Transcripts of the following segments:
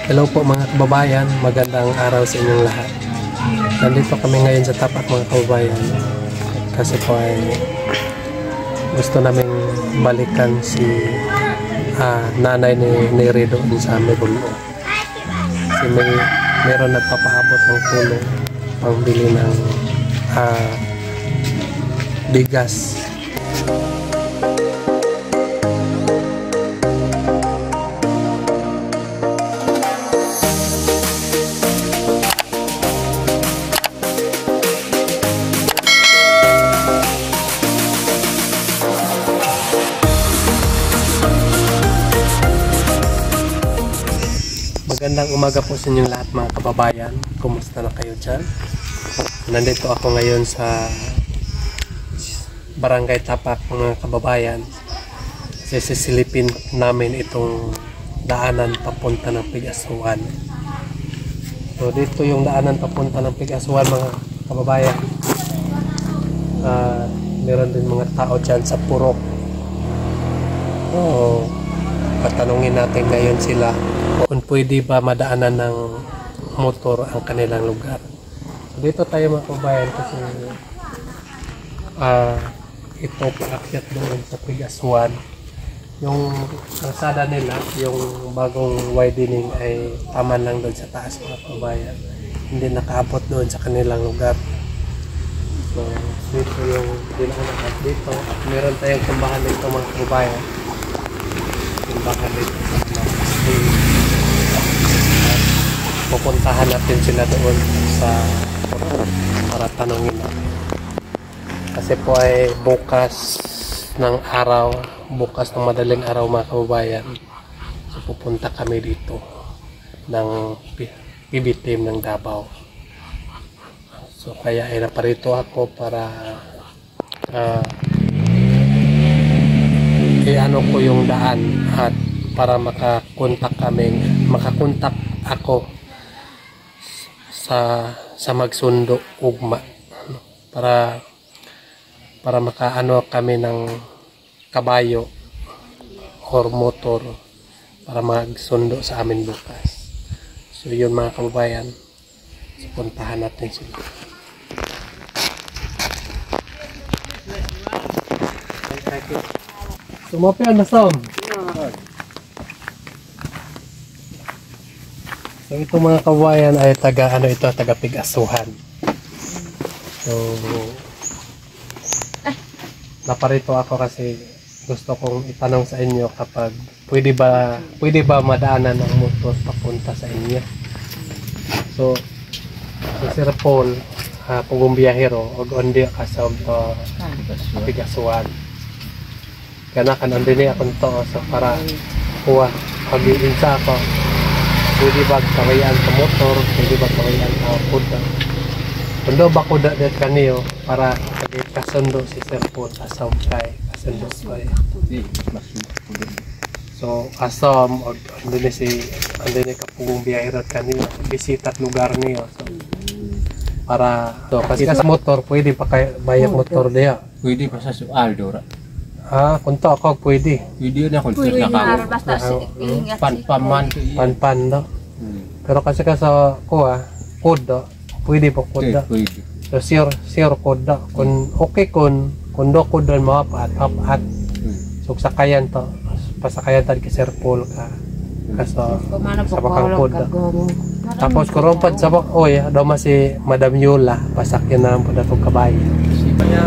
Hello po mga kababayan, magandang araw sa inyong lahat. Nandito kami ngayon sa tapat mga kababayan kasi po ay gusto naming balikan si nanay ni Rido sa Megulo. Kasi meron nagpapaabot ng tulong pangbili ng bigas. Magandang umaga po sa inyong lahat mga kababayan. Kumusta na kayo dyan? Nandito ako ngayon sa Barangay Tapak mga kababayan. Sisilipin namin itong daanan papunta ng Pig-Asuan. So dito yung daanan papunta ng Pig-Asuan mga kababayan. Meron din mga tao dyan sa Purok. Patanungin natin ngayon sila kung pwede ba madaanan ng motor ang kanilang lugar. So dito tayo mga kababayan kasi ito paakyat doon sa Pig-Asuan. Yung kalsada nila, yung bagong widening ay tama lang doon sa taas mga kababayan. Hindi nakaabot doon sa kanilang lugar. So dito yung dinaanan at dito. At meron tayong kumbahan dito mga kababayan. Kumbahan dito sa pupuntahan natin sila doon sa para tanongin natin. Kasi po ay bukas ng araw, bukas ng madaling araw mga kababayan. So pupunta kami dito ng PB team ng Davao. So kaya ay naparito ako para i-ano ko yung daan at para makakontak ako sa magsundo ugma para makaano kami ng kabayo or motor para magsundo sa amin bukas. So yun mga kababayan, so, puntahan natin sila. Sumapian na Sam. So ito mga kababayan ay taga Pig-Asuan. So naparito ako kasi gusto kong itanong sa inyo kapag pwede ba madaanan ng motor papunta sa inyo. So si Sir Paul pugumbiyahero og ondi kasab Pig-Asuan. Kana andini akong to so para kuha pag-iinsa ako. Pwede ba kawayan sa motor, pwede ba kawayan sa kuda. Kundo ba kuda dito kaniyo para kasundo si Sir Paul asam kay kasundo kay. So asam og andini ka pugong biyahero kaniyo bisita at lugar niyo. So para kasi sa motor pwede pa kay bayad motor diya. Pwede pa sa Aldo ra. Kunto ako pwede. Pwede na kung sila ka. Panpan do. Pero kasi sa kuda, pwede po kuda. Pwede. So sure kuda. Kung okay kun do kuda mapapat. So sakayan to. Pasakayan tad kay Sir Paul ka. Kaso sa bakang kuda. Tapos kurumpat sa daw si Madam Yula pasakyan na po datong kabayo. Kanya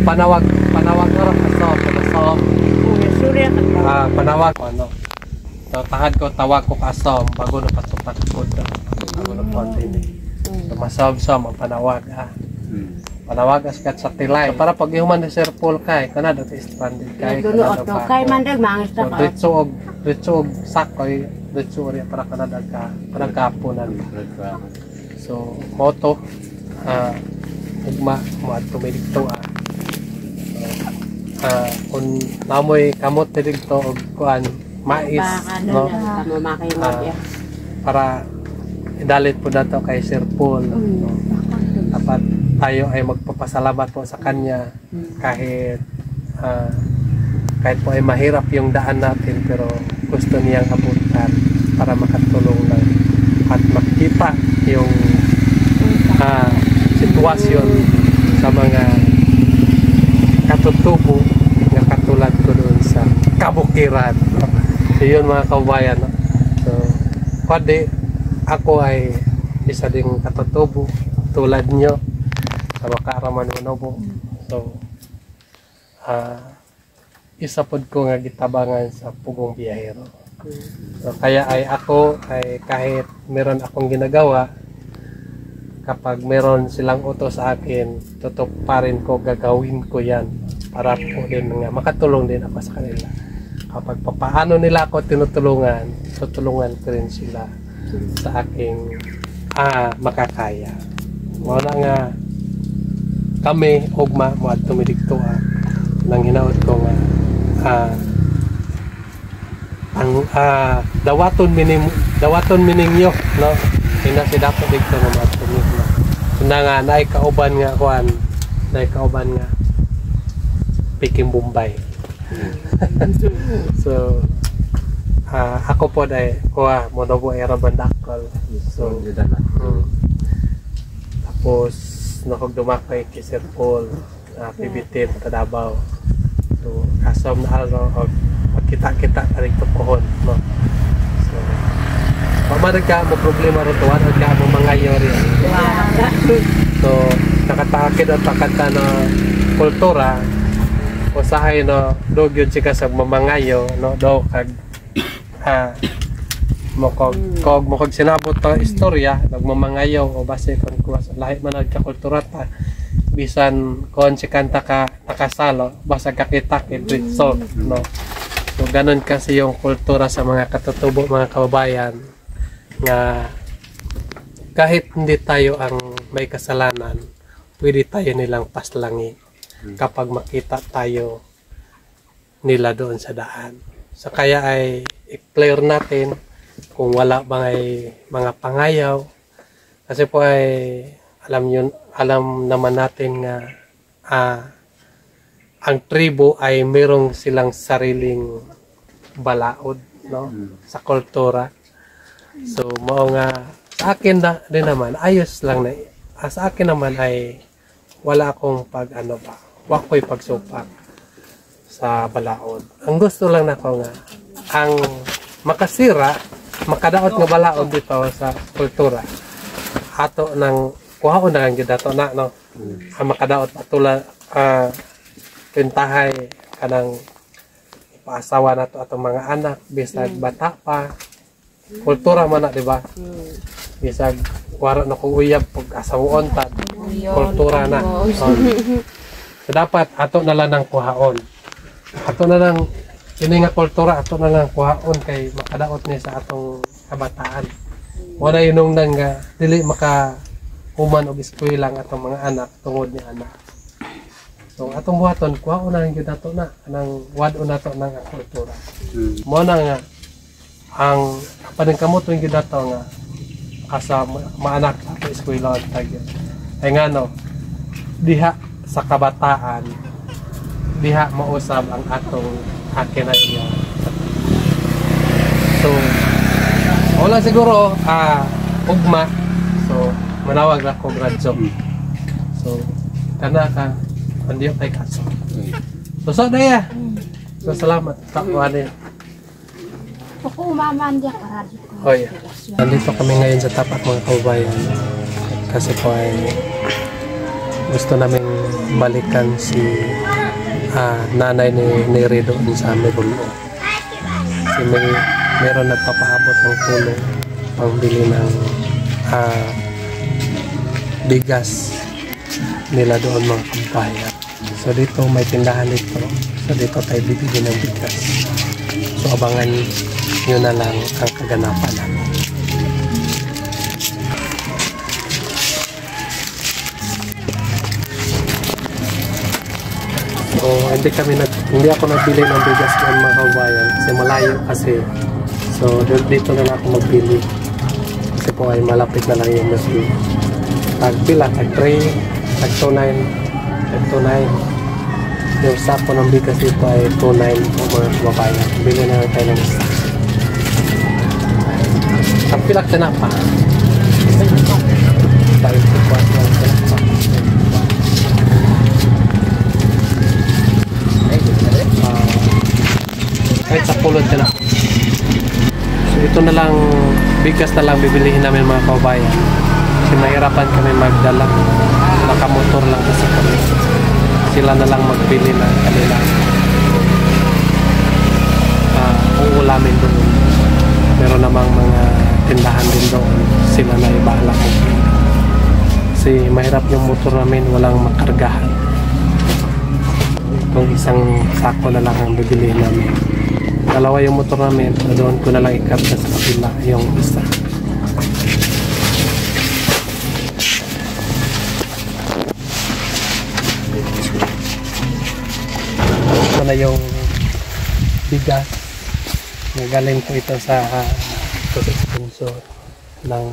panawag ra kasom panawag ano tahad ko tawag ko kasom bago na patupat ko bago na pontin masab-sam ang panawag panawag askat sa tilay so, para pag ihuman ni Sir Paul kay kanada to stranded kay mandag mangista ka ritso sakoy ritso ri para kanada ka panagkapunan so moto ugma mo ato may dito kung namoy kamot dito og kuan mais no para idalit po dato kay Sir Paul no? Dapat tayo ay magpapasalamat po sa kanya kahit kahit po ay mahirap yung daan natin pero gusto niyang abutan para makatulong lang at makita yung sitwasyon sa mga katutubo na katulad ko doon sa kabukiran. So yun mga kabayan. So pwede ako ay isa ding katutubo tulad nyo sa Makaaraman Manobo. So isa pod ko nga gitabangan sa pugong biyahero. So kaya ay ako ay kahit meron akong ginagawa, kapag meron silang utos sa akin, tutuparin ko, gagawin ko yan para po din nga makatulong din ako sa kanila. Kapag papaano nila ako tinutulungan, tutulungan ko rin sila sa aking makakaya. Wala nga kami, ugma, mga tumidiktua nang hinaot ko nga ang dawaton mininyo, no? Ina si dapat dito na mga tumidiktua. Na nga, naikauban nga kuan, naikauban nga Peking Bombay. So ako po dahil kuha Manobo era bandakol. So tapos nakagdumakay kay Sir Paul pibitin sa Davao. So kasom na araw pagkita-kita rito pohon, no? So pamadag ka mo problema ro tuwan at ka mo mangayo rin. So nakatakid at pakanta na kultura usahay no dog yun sika sa mamangayo no do kag mokog sinabot pa istorya nagmamangayo o base kon kuwas lahi man ka kultura ta bisan kon si kanta ka nakasalo basta kakita kid result, no? So ganun kasi yung kultura sa mga katutubo, mga kababayan, nga kahit hindi tayo ang may kasalanan, pwede tayo nilang paslangi kapag makita tayo nila doon sa daan. So kaya ay i-clear natin kung wala bang ay mga pangayaw, kasi po ay alam naman natin nga ang tribo ay merong silang sariling balaod, no? Sa kultura. So mao nga sa akin din naman ayos lang na sa akin naman ay wala akong wako'y pagsupak sa balaod. Ang gusto lang nako nga ang makasira, makadaot nga balaod dito sa kultura. Ato nang kuhaon na ang gidato na, no? Ang makadaot patula pintahay kanang ipaasawa nato atong mga anak bisag bata pa. Kultura man na, di ba? Bisag waro na kung uyab pag asawon ta. Kultura na. So dapat ato na lang ng kuhaon. Ato na lang kini nga kultura, ato na lang kuhaon kay makadaot ni sa atong kabataan. Wala yun nang nga dili maka human og eskwela ang atong mga anak tungod ni anak. So atong buhaton kuhaon na lang gyud nato na kanang wad-on nato ng kultura. Mo na nga ang kapaning kamot yung gyud nato nga asa maanak sa eskwela at tagyan. Ay nga no, diha sa kabataan, diha mausab ang atong kinaiya. So, wala siguro, ugma. So, manawag na ko gradso. So, kana ka, hindi tayo kaso. So, daya. So, salamat. Takuhanin. Ako umaman diya ka radyo. Oh, yeah. Nandito kami ngayon sa tapat mga kababayan. Kasi po ay gusto namin balikan si nanay ni Rido sa Megulo. Kasi meron nagpapaabot ng tulong pangbili ng bigas nila doon mga kababayan. So dito may tindahan dito. So dito tayo bibili ng bigas. So abangan nyo na lang ang kaganapan namin. So hindi ako nagbili ng bigas ng mga kababayan kasi malayo kasi. So dito na lang ako magbili kasi po ay malapit na lang yung machine. Tagpila, tag 3, tag 2.9, tag 2.9. Yung sako ng bigas dito ay 2.9 po mga kababayan. Bili na lang tayo ng isa. pilak na pa. 24 lang tinapa. Kahit sa pulot na. So ito na lang, bigas na lang bibilihin namin mga kabayan. Kasi mahirapan kami magdala. Nakamotor lang kasi kami. Sila na lang magbili ng kanilang uulamin doon. Meron namang mga tindahan din doon. Sila na ibahala ko. Kasi mahirap yung motor namin, walang makargahan. Itong isang sako na lang ang bibilihin namin. Dalawa yung motor namin, doon ko na lang ikarga sa kapila yung isa. Ito na yung bigas. Nagaling ko ito sa sponsor ng